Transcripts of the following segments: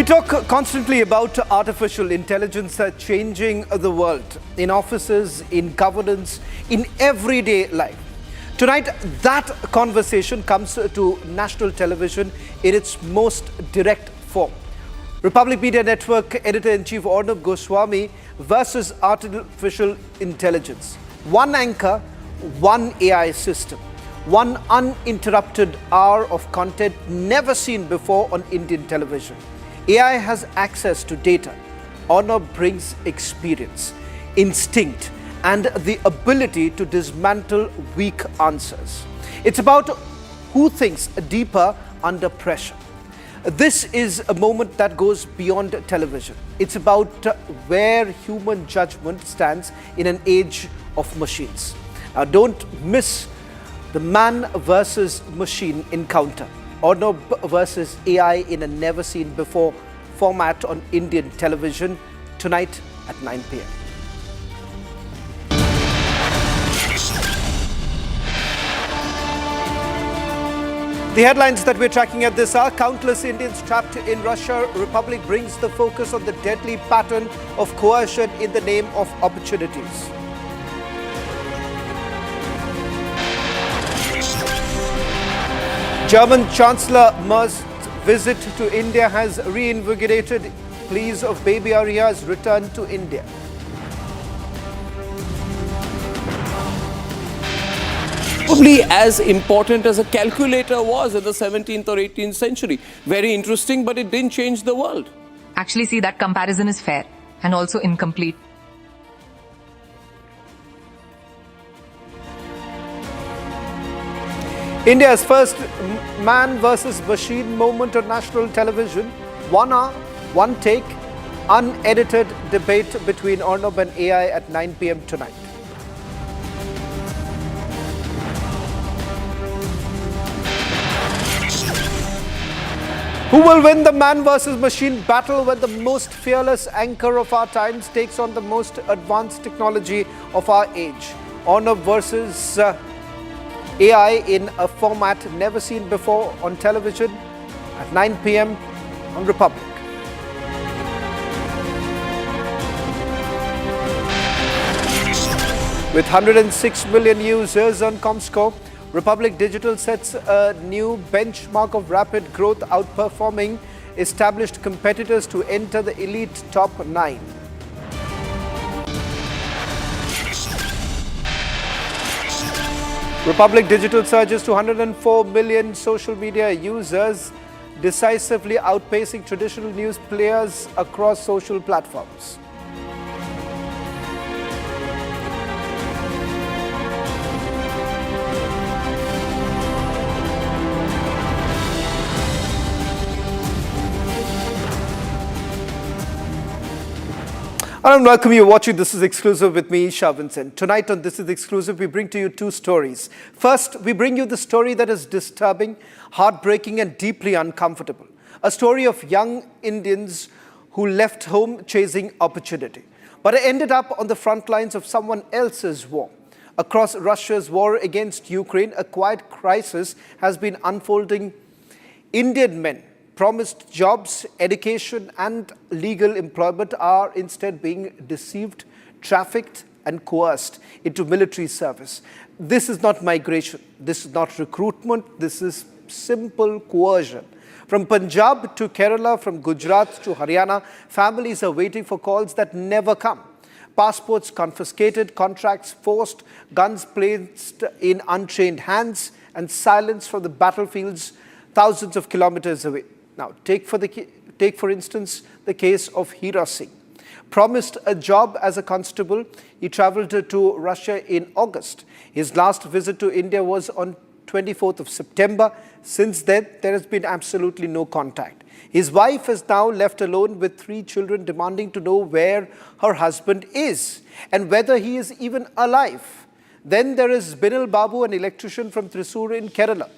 We talk constantly about artificial intelligence changing the world in offices, in governance, in everyday life. Tonight, that conversation comes to national television in its most direct form. Republic Media Network Editor-in-Chief Arnab Goswami versus artificial intelligence. One anchor, one AI system. One uninterrupted hour of content never seen before on Indian television. AI has access to data. Arnab brings experience, instinct, and the ability to dismantle weak answers. It's about who thinks deeper under pressure. This is a moment that goes beyond television. It's about where human judgment stands in an age of machines. Don't miss the man versus machine encounter. Arnab versus AI in a never seen before format on Indian television tonight at 9 p.m. The headlines that we're tracking at this hour: countless Indians trapped in Russia. Republic brings the focus on the deadly pattern of coercion in the name of opportunities. German Chancellor Merz's visit to India has reinvigorated pleas of baby Ariha's return to India. Probably as important as a calculator was in the 17th or 18th century. Very interesting, but it didn't change the world. Actually, see, that comparison is fair and also incomplete. India's first man versus machine moment on national television. 1 hour, one take, unedited debate between Arnab and AI at 9 p.m. tonight. Who will win the man versus machine battle when the most fearless anchor of our times takes on the most advanced technology of our age? Arnab versus AI in a format never seen before on television at 9 p.m. on Republic. With 106 million users on Comscore, Republic Digital sets a new benchmark of rapid growth, outperforming established competitors to enter the elite top 9. Republic Digital surges to 104 million social media users, decisively outpacing traditional news players across social platforms. I welcome you watching This Is Exclusive with me, Shah Vincent. Tonight on This Is Exclusive, we bring to you two stories. First, we bring you the story that is disturbing, heartbreaking, and deeply uncomfortable. A story of young Indians who left home chasing opportunity, but ended up on the front lines of someone else's war. Across Russia's war against Ukraine, a quiet crisis has been unfolding. Indian men promised jobs, education, and legal employment are instead being deceived, trafficked, and coerced into military service. This is not migration. This is not recruitment. This is simple coercion. From Punjab to Kerala, from Gujarat to Haryana, families are waiting for calls that never come. Passports confiscated, contracts forced, guns placed in untrained hands, and silence from the battlefields thousands of kilometers away. Now, take for instance the case of Hira Singh. Promised a job as a constable, he travelled to Russia in August. His last visit to India was on 24th of September. Since then, there has been absolutely no contact. His wife is now left alone with 3 children, demanding to know where her husband is and whether he is even alive. Then there is Binal Babu, an electrician from Thrissur in Kerala.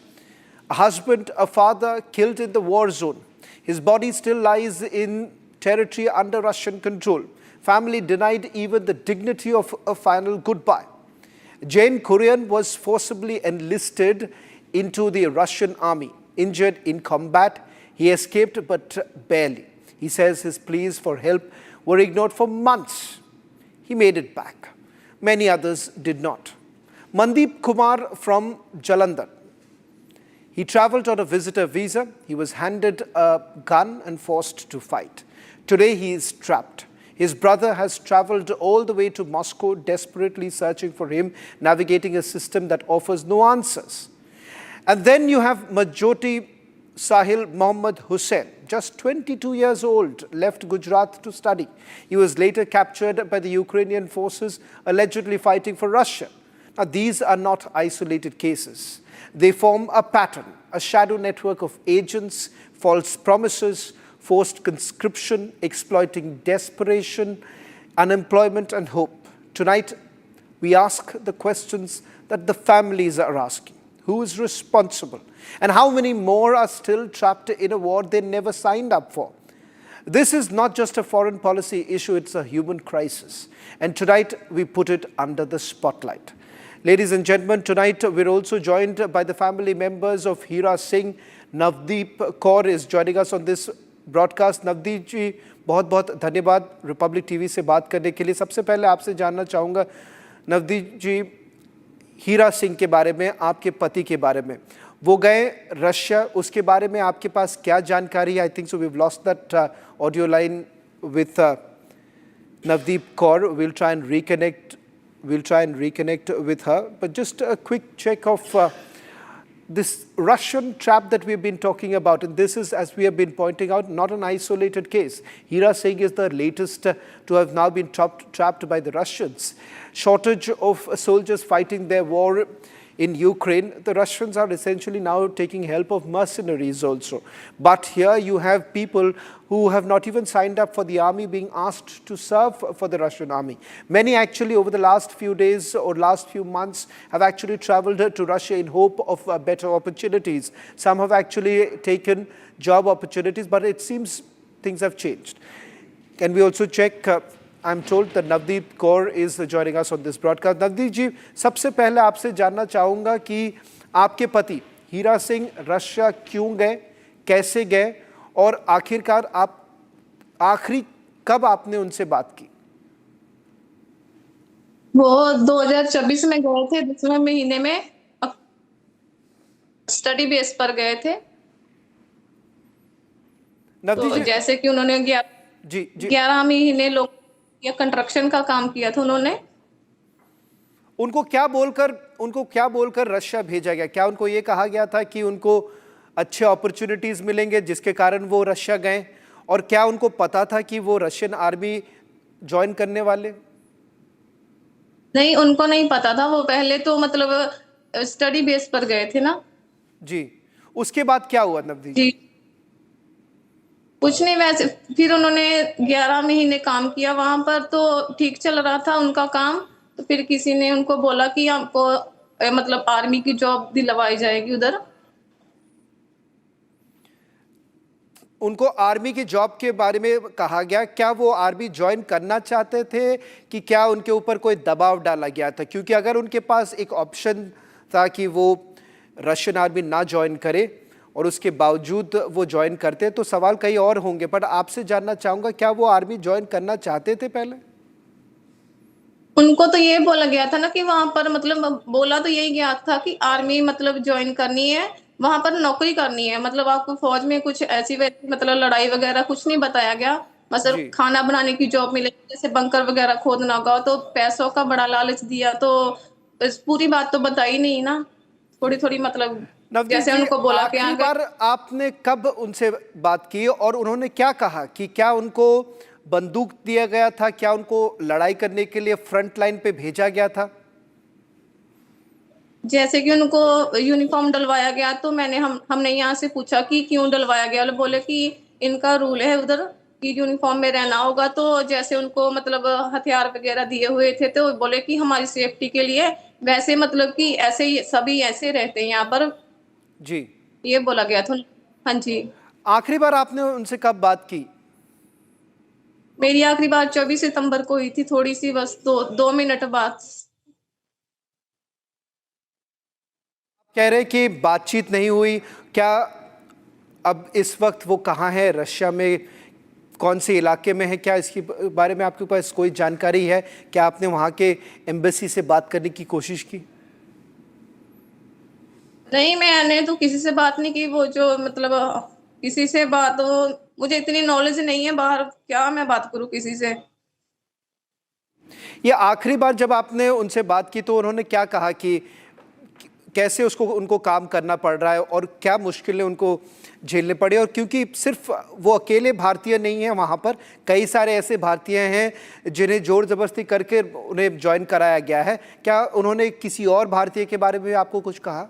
A husband, a father killed in the war zone. His body still lies in territory under Russian control. Family denied even the dignity of a final goodbye. Jain Korean was forcibly enlisted into the Russian army. Injured in combat, he escaped but barely. He says his pleas for help were ignored for months. He made it back. Many others did not. Mandeep Kumar from Jalandhar. He traveled on a visitor visa. He was handed a gun and forced to fight. Today he is trapped. His brother has traveled all the way to Moscow, desperately searching for him, navigating a system that offers no answers. And then you have Majoti Sahil Mohammad Hussain, just 22 years old, left Gujarat to study. He was later captured by the Ukrainian forces, allegedly fighting for Russia. Now, these are not isolated cases. They form a pattern, a shadow network of agents, false promises, forced conscription, exploiting desperation, unemployment, and hope. Tonight, we ask the questions that the families are asking. Who is responsible? And how many more are still trapped in a war they never signed up for? This is not just a foreign policy issue, it's a human crisis. And tonight, we put it under the spotlight. Ladies and gentlemen, tonight we're also joined by the family members of Hira Singh. Navdeep Kaur is joining us on this broadcast. Navdeep ji, बहुत बहुत धन्यवाद Republic TV से बात करने के लिए। सबसे पहले आपसे जानना चाहूँगा नवदीप जी, हीरा सिंह के बारे में, आपके पति के बारे में। वो गए रशिया, उसके बारे में आपके पास क्या जानकारी है? I think so we have lost that audio line with Navdeep Kaur. We'll try and reconnect with her. But just a quick check of this Russian trap that we've been talking about, and this is, as we have been pointing out, not an isolated case. Hira Singh is the latest to have now been trapped by the Russians. Shortage of soldiers fighting their war in Ukraine. The Russians are essentially now taking help of mercenaries also. But here you have people who have not even signed up for the army being asked to serve for the Russian army. Many actually over the last few days or last few months have actually traveled to Russia in hope of better opportunities. Some have actually taken job opportunities, but it seems things have changed. Can we also check? I'm told that Navdeep Kaur is joining us on this broadcast. Navdeep जी, सबसे पहले आपसे जानना चाहूँगा कि आपके पति Hira Singh Russia क्यों गए, कैसे गए, और आखिरकार आप आखिरी कब आपने उनसे बात की? वो 2024 में गए थे, 10वें महीने में स्टडी बेस पर गए थे। तो जैसे कि उन्होंने 11 महीने लोग या कंस्ट्रक्शन का काम किया था उन्होंने। उनको क्या बोलकर रशिया भेजा गया? क्या उनको ये कहा गया था कि उनको अच्छे अपॉर्चुनिटीज मिलेंगे जिसके कारण वो रशिया गए? और क्या उनको पता था कि वो रशियन आर्मी ज्वाइन करने वाले? नहीं, उनको नहीं पता था। वो पहले तो मतलब स्टडी बेस पर गए थे ना जी। उसके बाद क्या हुआ नवदीप जी? कुछ नहीं, वैसे फिर उन्होंने 11 महीने काम किया वहां पर, तो ठीक चल रहा था उनका काम। तो फिर किसी ने उनको बोला कि आपको मतलब आर्मी की जॉब दिलवाई जाएगी उधर। उनको आर्मी की जॉब के बारे में कहा गया। क्या वो आर्मी ज्वाइन करना चाहते थे कि क्या उनके ऊपर कोई दबाव डाला गया था? क्योंकि अगर उनके पास एक ऑप्शन था कि वो रशियन आर्मी ना ज्वाइन करे और उसके बावजूद वो ज्वाइन करते, तो सवाल कई और होंगे। पर आपसे जानना चाहूँगा, क्या वो आर्मी ज्वाइन करना चाहते थे पहले? उनको तो ये बोला गया था ना कि वहां पर मतलब बोला तो यही गया था कि आर्मी मतलब ज्वाइन करनी है, वहां पर नौकरी करनी है। मतलब आपको फौज में कुछ ऐसी मतलब लड़ाई वगैरह कुछ नहीं बताया गया। मतलब खाना बनाने की जॉब मिलेगी, जैसे बंकर वगैरह खोदना होगा, तो पैसों का बड़ा लालच दिया। तो इस पूरी बात तो बताई नहीं ना, थोड़ी थोड़ी मतलब जैसे उनको बोला कि आखिरी बार आपने कब उनसे बात की और उन्होंने क्या कहा? कि क्या उनको बंदूक दिया गया था? क्या उनको लड़ाई करने के लिए फ्रंट लाइन पे भेजा गया था? जैसे कि उनको यूनिफॉर्म डलवाया गया, तो हमने यहाँ से पूछा कि क्यों डलवाया गया। बोले कि इनका रूल है उधर कि यूनिफॉर्म में रहना होगा। तो जैसे उनको मतलब हथियार वगैरह दिए हुए थे, तो बोले कि हमारी सेफ्टी के लिए। वैसे मतलब कि ऐसे ही सभी ऐसे रहते हैं यहाँ पर जी, ये बोला गया था। हाँ जी। आखिरी बार आपने उनसे कब बात की? मेरी आखिरी बार 24 सितंबर को हुई थी, थोड़ी सी बस 2 मिनट बाद। कह रहे कि बातचीत नहीं हुई। क्या अब इस वक्त वो कहाँ है? रशिया में कौन से इलाके में है, क्या इसके बारे में आपके पास कोई जानकारी है? क्या आपने वहाँ के एम्बेसी से बात करने की कोशिश की? नहीं, मैंने तो किसी से बात नहीं की। वो जो मतलब किसी से बात हो, मुझे इतनी नॉलेज नहीं है बाहर, क्या मैं बात करूं किसी से। ये आखिरी बार जब आपने उनसे बात की तो उन्होंने क्या कहा कि कैसे उनको काम करना पड़ रहा है और क्या मुश्किलें उनको झेलने पड़ी? और क्योंकि सिर्फ वो अकेले भारतीय नहीं हैं, वहाँ पर कई सारे ऐसे भारतीय हैं जिन्हें जोर ज़बरदस्ती करके उन्हें ज्वाइन कराया गया है, क्या उन्होंने किसी और भारतीय के बारे में आपको कुछ कहा?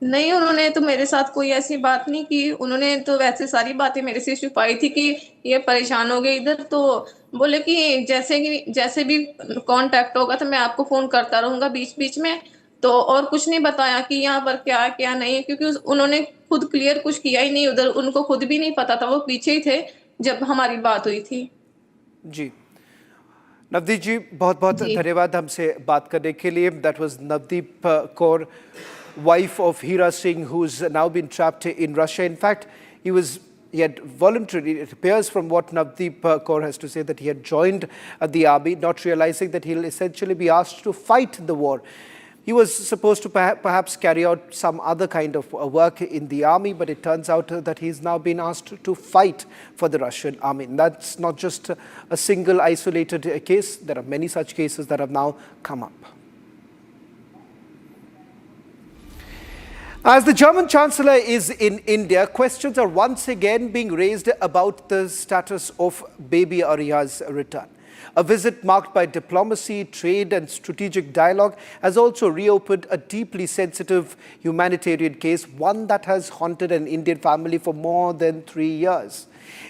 नहीं, उन्होंने तो मेरे साथ कोई ऐसी बात नहीं की। उन्होंने तो वैसे सारी बातें मेरे से छुपाई थी कि ये परेशान हो गए इधर, तो बोले कि जैसे भी कांटेक्ट होगा तो मैं आपको फोन करता रहूंगा बीच बीच में। तो और कुछ नहीं बताया कि यहाँ पर क्या है क्या नहीं है, क्योंकि उन्होंने खुद क्लियर कुछ किया ही नहीं उधर। उनको खुद भी नहीं पता था, वो पीछे ही थे जब हमारी बात हुई थी। जी, नवदीप जी बहुत बहुत जी। धन्यवाद हमसे बात करने के लिए। That was Navdeep Kaur, wife of Hira Singh, who's now been trapped in Russia. In fact, he had voluntarily, it appears from what Navdeep Kaur has to say, that he had joined the army, not realizing that he'll essentially be asked to fight the war. He was supposed to perhaps carry out some other kind of work in the army, but it turns out that he's now been asked to fight for the Russian army. And that's not just a single isolated case. There are many such cases that have now come up. As the German Chancellor is in India, questions are once again being raised about the status of baby Ariha's return. A visit marked by diplomacy, trade and strategic dialogue has also reopened a deeply sensitive humanitarian case, one that has haunted an Indian family for more than 3 years.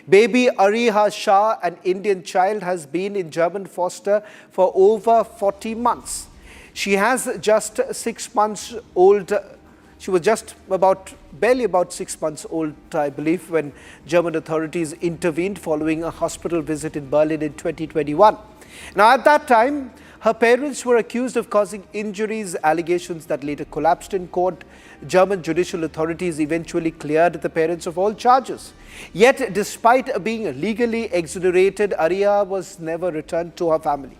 Baby Ariha Shah, an Indian child, has been in German foster for over 40 months. She has just 6 months old. She was barely about 6 months old, I believe, when German authorities intervened following a hospital visit in Berlin in 2021. Now, at that time, her parents were accused of causing injuries, allegations that later collapsed in court. German judicial authorities eventually cleared the parents of all charges. Yet, despite being legally exonerated, Ariha was never returned to her family.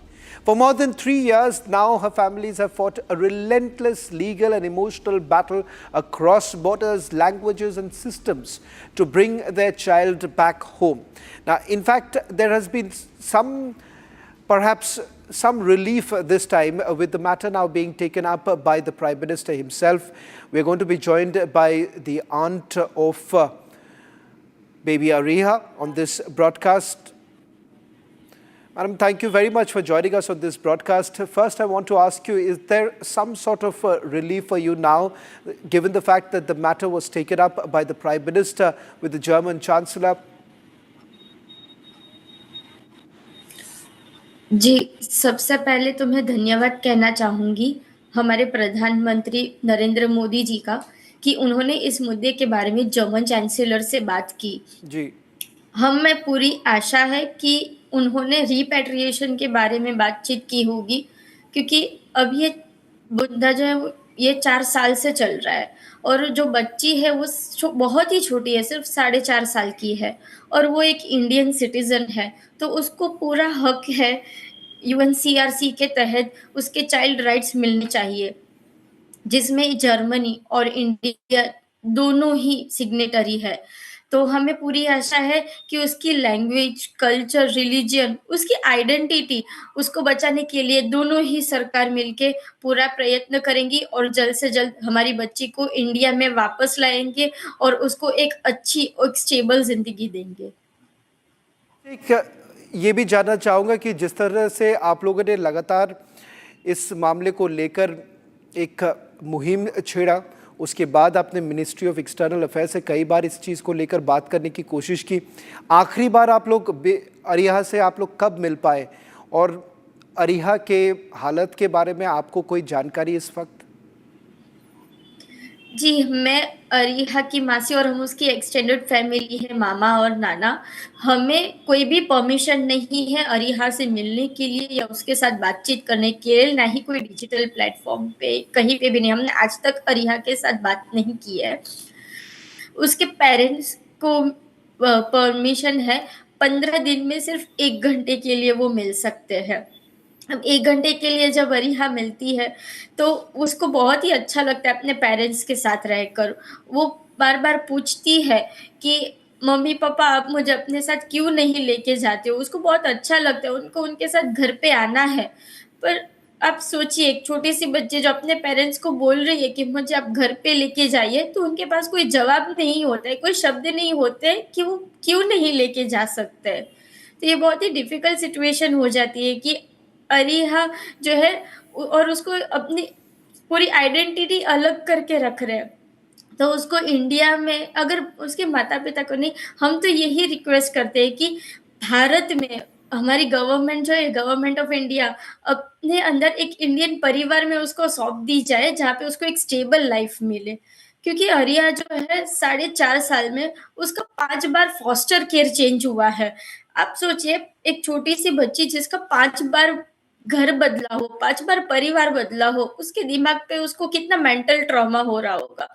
For more than 3 years now, her families have fought a relentless legal and emotional battle across borders, languages and systems to bring their child back home. Now, in fact, there has been perhaps some relief this time with the matter now being taken up by the Prime Minister himself. We're going to be joined by the aunt of baby Ariha on this broadcast. Madam, thank you very much for joining us on this broadcast. First, I want to ask you, is there some sort of relief for you now, given the fact that the matter was taken up by the Prime Minister with the German Chancellor? जी, सबसे पहले तो मैं धन्यवाद कहना चाहूँगी हमारे प्रधानमंत्री नरेंद्र मोदी जी का कि उन्होंने इस मुद्दे के बारे में जर्मन चांसलर से बात की। जी, हमें पूरी आशा है कि उन्होंने रिपैट्रिएशन के बारे में बातचीत की होगी, क्योंकि अब ये मुद्दा जो है ये 4 साल से चल रहा है और जो बच्ची है वो बहुत ही छोटी है, सिर्फ 4.5 साल की है और वो एक इंडियन सिटीजन है, तो उसको पूरा हक है यूएनसीआरसी के तहत उसके चाइल्ड राइट्स मिलने चाहिए, जिसमें जर्मनी और इंडिया दोनों ही सिग्नेटरी है। तो हमें पूरी आशा है कि उसकी लैंग्वेज, कल्चर, रिलीजन, उसकी आइडेंटिटी उसको बचाने के लिए दोनों ही सरकार मिलके पूरा प्रयत्न करेंगी और जल्द से जल्द हमारी बच्ची को इंडिया में वापस लाएंगे और उसको एक अच्छी एक स्टेबल जिंदगी देंगे। ये भी जानना चाहूँगा कि जिस तरह से आप लोगों ने लगातार इस मामले को लेकर एक मुहिम छेड़ा, उसके बाद आपने मिनिस्ट्री ऑफ एक्सटर्नल अफेयर्स से कई बार इस चीज़ को लेकर बात करने की कोशिश की। आखिरी बार आप लोग अरिहा से आप लोग कब मिल पाए और अरिहा के हालत के बारे में आपको कोई जानकारी इस वक्त? जी, मैं अरिहा की मासी और हम उसकी एक्सटेंडेड फैमिली है, मामा और नाना। हमें कोई भी परमिशन नहीं है अरिहा से मिलने के लिए या उसके साथ बातचीत करने के लिए, ना ही कोई डिजिटल प्लेटफॉर्म पे कहीं पे भी नहीं। हमने आज तक अरिहा के साथ बात नहीं की है। उसके पेरेंट्स को परमिशन है, 15 दिन में सिर्फ 1 घंटे के लिए वो मिल सकते हैं। अब 1 घंटे के लिए जब अरिहा मिलती है, तो उसको बहुत ही अच्छा लगता है अपने पेरेंट्स के साथ रहकर। वो बार-बार पूछती है कि मम्मी-पापा आप मुझे अपने साथ क्यों नहीं लेके जाते हो? उसको बहुत अच्छा लगता है, उनको उनके साथ घर पे आना है। पर आप सोचिए एक छोटी-सी बच्ची जो अपने पेरेंट्स को बोल रही है कि मुझे आप घर पे लेके जाइए, तो उनके पास कोई जवाब नहीं होता है, कोई शब्द नहीं होते हैं कि वो क्यों नहीं लेके जा सकते हैं। तो ये बहुत ही डिफ़िकल्ट सिचुएशन हो जाती है कि अरीहा जो है और उसको अपनी पूरी आइडेंटिटी अलग करके रख रहे हैं। तो उसको इंडिया में अगर उसके माता-पिता को नहीं, हम तो यही रिक्वेस्ट करते हैं कि भारत में हमारी गवर्नमेंट जो है गवर्नमेंट ऑफ इंडिया अपने अंदर एक इंडियन परिवार में उसको सौंप दी जाए, जहाँ पे उसको एक स्टेबल लाइफ मिले। क्योंकि अरिया जो है 4.5 साल में उसका 5 बार फॉस्टर केयर चेंज हुआ है। आप सोचिए एक छोटी-सी बच्ची जिसका 5 बार घर बदला हो, 5 बार परिवार बदला हो, उसके दिमाग पे उसको कितना मेंटल ट्रॉमा हो रहा होगा।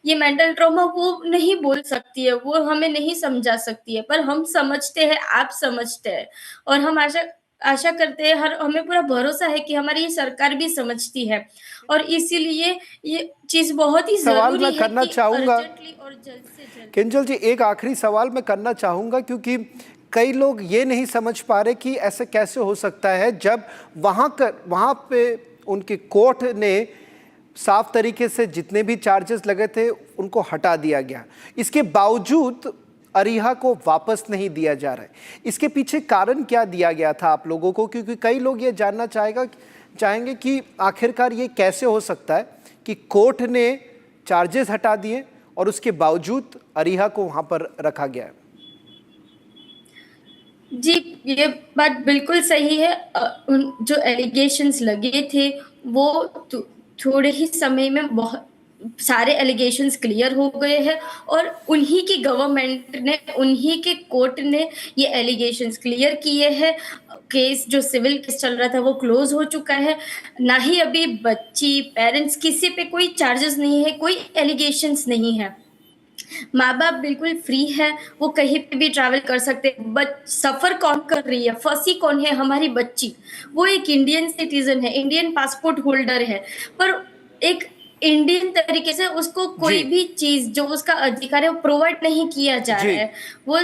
ये मेंटल ट्रॉमा वो नहीं बोल सकती है, वो हमें नहीं समझा सकती है, पर हम समझते हैं, आप समझते हैं और हम आशा आशा करते हैं हमें पूरा भरोसा है कि हमारी ये सरकार भी समझती है और इसीलिए ये चीज़ बहुत ही सवाल ज़रूरी मैं है करना कि चाहूँगा अर्जेंटली और जल्द से जल्द। किंजल जी, एक आखिरी सवाल मैं करना चाहूँगा, क्योंकि कई लोग ये नहीं समझ पा रहे कि ऐसे कैसे हो सकता है जब वहाँ पे उनके कोर्ट ने साफ तरीके से जितने भी चार्जेस लगे थे उनको हटा दिया गया, इसके बावजूद अरीहा को वापस नहीं दिया जा रहा है। इसके पीछे कारण क्या दिया गया था आप लोगों को? क्योंकि कई लोग ये जानना चाहेंगे कि आखिरकार ये कैसे हो सकता है कि कोर्ट ने चार्जेस हटा दिए और उसके बावजूद अरीहा को वहाँ पर रखा गया है। जी, ये बात बिल्कुल सही है। उन जो एलिगेशंस लगे थे वो थोड़े ही समय में बहुत सारे एलिगेशंस क्लियर हो गए हैं और उन्हीं की गवर्नमेंट ने, उन्हीं के कोर्ट ने ये एलिगेशंस क्लियर किए हैं। केस जो सिविल केस चल रहा था वो क्लोज हो चुका है। ना ही अभी बच्ची, पेरेंट्स किसी पे कोई चार्जेस नहीं है, कोई एलिगेशंस नहीं है। माँ-बाप बिल्कुल फ्री है, वो कहीं पे भी ट्रैवल कर सकते हैं। बट सफ़र कौन कर रही है, फँसी कौन है? हमारी बच्ची। वो एक इंडियन सिटीज़न है, इंडियन पासपोर्ट होल्डर है, पर एक इंडियन तरीके से उसको कोई भी चीज़ जो उसका अधिकार है, वो प्रोवाइड नहीं किया जा रहा है। वो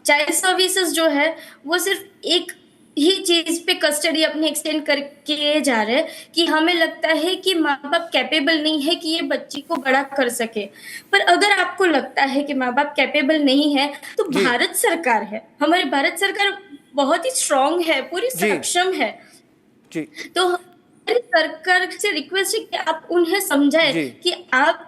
चाइल्ड सर्विसेज़ जो है, वो सिर्फ़ एक ही चीज़ पे कस्टडी अपनी एक्सटेंड करके जा रहे हैं कि हमें लगता है कि माँ-बाप कैपेबल नहीं है कि ये बच्ची को बड़ा कर सके। पर अगर आपको लगता है कि माँ-बाप कैपेबल नहीं है, तो भारत सरकार है। हमारी भारत सरकार बहुत ही स्ट्रॉन्ग है, पूरी सक्षम है। तो हमारी सरकार से रिक्वेस्ट है कि आप उन्हें समझाएँ कि आप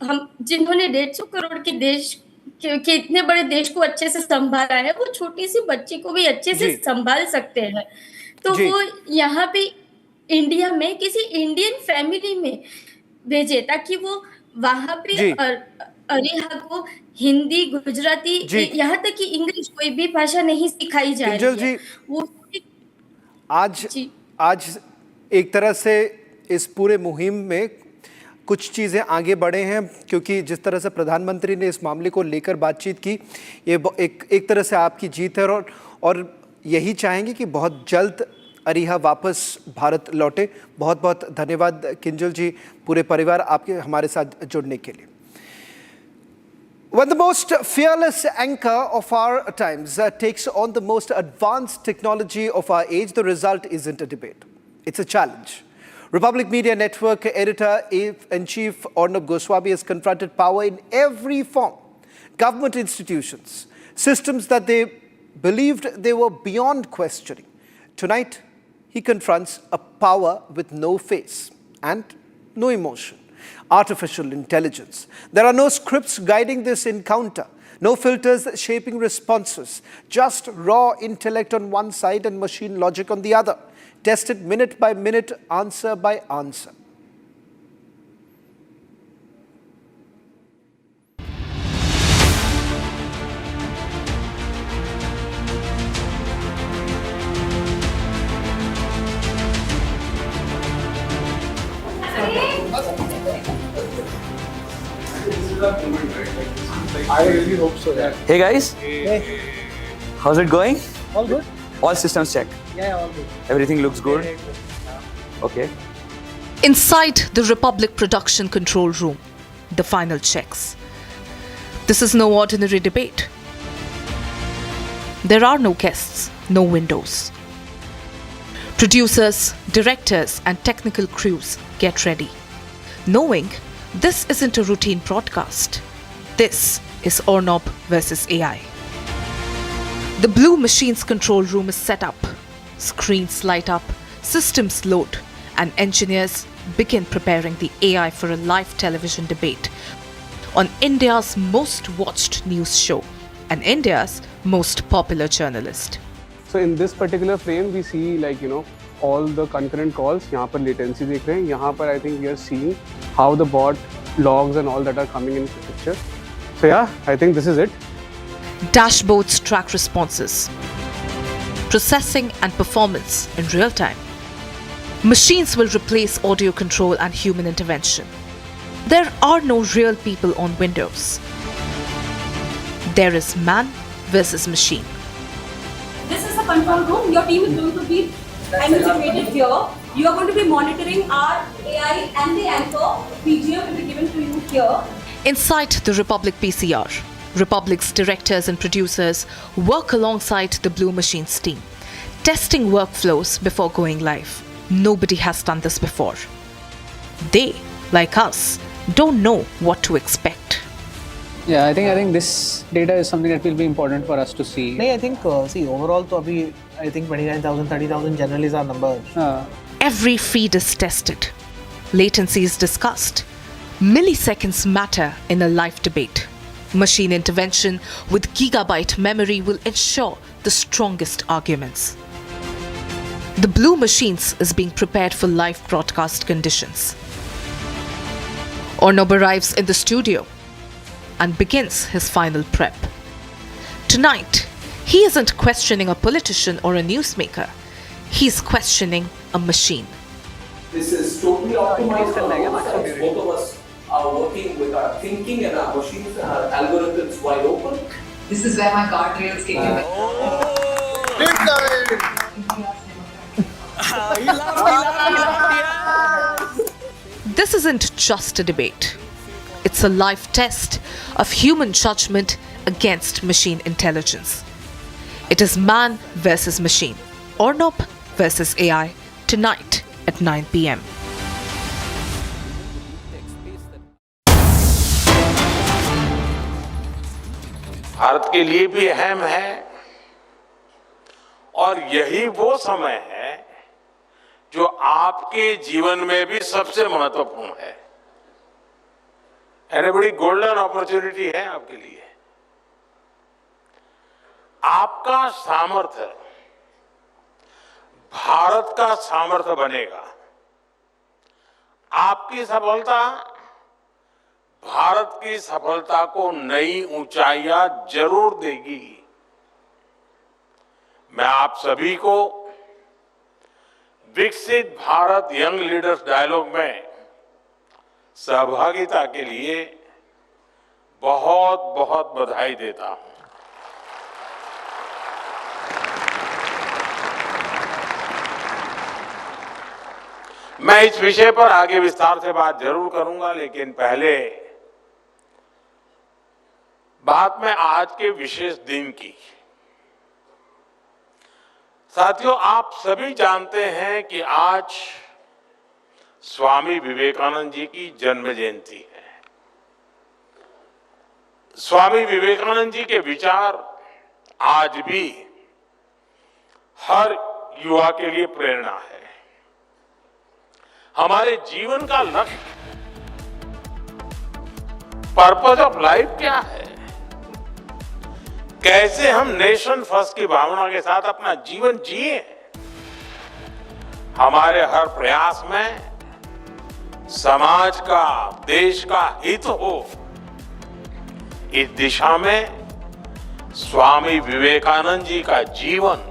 हम जिन्होंने 150 करोड़ के देश के इतने बड़े देश को अच्छे से संभाला है, वो छोटी सी बच्ची को भी अच्छे से संभाल सकते हैं। तो वो यहाँ पे इंडिया में किसी इंडियन फैमिली में भेजे ताकि वो वहाँ पे अरीहा को हिंदी, गुजराती, यहाँ तक कि इंग्लिश कोई भी भाषा नहीं सिखाई जा रही है। वो आज एक तरह से इस पूरे मुहिम में कुछ चीज़ें आगे बढ़े हैं, क्योंकि जिस तरह से प्रधानमंत्री ने इस मामले को लेकर बातचीत की, ये एक तरह से आपकी जीत है और यही चाहेंगे कि बहुत जल्द अरीहा वापस भारत लौटे। बहुत बहुत धन्यवाद किंजल जी, पूरे परिवार आपके हमारे साथ जुड़ने के लिए। When the most fearless anchor of our times takes on the most advanced technology of our age, the result isn't a debate, it's a challenge. Republic Media Network editor-in-chief Arnab Goswami has confronted power in every form. Government institutions, systems that they believed they were beyond questioning. Tonight, he confronts a power with no face and no emotion. Artificial intelligence. There are no scripts guiding this encounter, no filters shaping responses, just raw intellect on one side and machine logic on the other, tested minute by minute, answer by answer. I really hope so. Yeah. Hey guys, how's it going? All good? All systems check. Yeah, all good. Everything looks good. Okay. Inside the Republic Production Control Room, the final checks. This is no ordinary debate. There are no guests, no windows. Producers, directors, and technical crews get ready, knowing this isn't a routine broadcast. This is Arnab versus AI. The Blue Machine's control room is set up. Screens light up, systems load, and engineers begin preparing the AI for a live television debate on India's most watched news show and India's most popular journalist. So in this particular frame, we see all the concurrent calls. यहाँ पर latency देख रहे हैं. यहाँ पर I think we are seeing how the bot logs and all that are coming in picture. So yeah, I think this is it. Dashboards track responses, processing and performance in real time. Machines will replace audio control and human intervention. There are no real people on Windows. There is man versus machine. This is the control room. Your team is going to be situated here. You are going to be monitoring our AI and the anchor. PGM will be given to you here. Inside the Republic PCR, Republic's directors and producers work alongside the Blue Machine's team, testing workflows before going live. Nobody has done this before. They, like us, don't know what to expect. Yeah, I think this data is something that will be important for us to see. I think overall तो अभी I think 29,000 30,000 generally is our number. Every feed is tested. Latency is discussed. Milliseconds matter in a live debate. Machine intervention with gigabyte memory will ensure the strongest arguments. The Blue Machines is being prepared for live broadcast conditions. Arnab arrives in the studio and begins his final prep. Tonight, he isn't questioning a politician or a newsmaker. He's questioning a machine. This is totally optimized for us. Both of us are working with our thinking and our machines, our algorithms wide open. This is where my guardrails kick in. This isn't just a debate. It's a live test of human judgment against machine intelligence. It is man versus machine, Arnab versus AI, tonight at 9 p.m. Bharat के लिए भी अहम है और यही वो समय है जो आपके जीवन में भी सबसे महत्वपूर्ण है। एंड बड़ी गोल्डन अपॉर्चुनिटी है आपके लिए। आपका सामर्थ्य भारत का सामर्थ्य बनेगा। आपकी सफलता भारत की सफलता को नई ऊंचाइयां जरूर देगी। मैं आप सभी को विकसित भारत यंग लीडर्स डायलॉग में सहभागिता के लिए बहुत बहुत बधाई देता हूं। मैं इस विषय पर आगे विस्तार से बात जरूर करूंगा, लेकिन पहले बात में आज के विशेष दिन की। साथियों, आप सभी जानते हैं कि आज स्वामी विवेकानंद जी की जन्म जयंती है। स्वामी विवेकानंद जी के विचार आज भी हर युवा के लिए प्रेरणा है। हमारे जीवन का लक्ष्य, पर्पस ऑफ लाइफ क्या है? कैसे हम नेशन फर्स्ट की भावना के साथ अपना जीवन जिए? हमारे हर प्रयास में समाज का, देश का हित हो, इस दिशा में स्वामी विवेकानंद जी का जीवन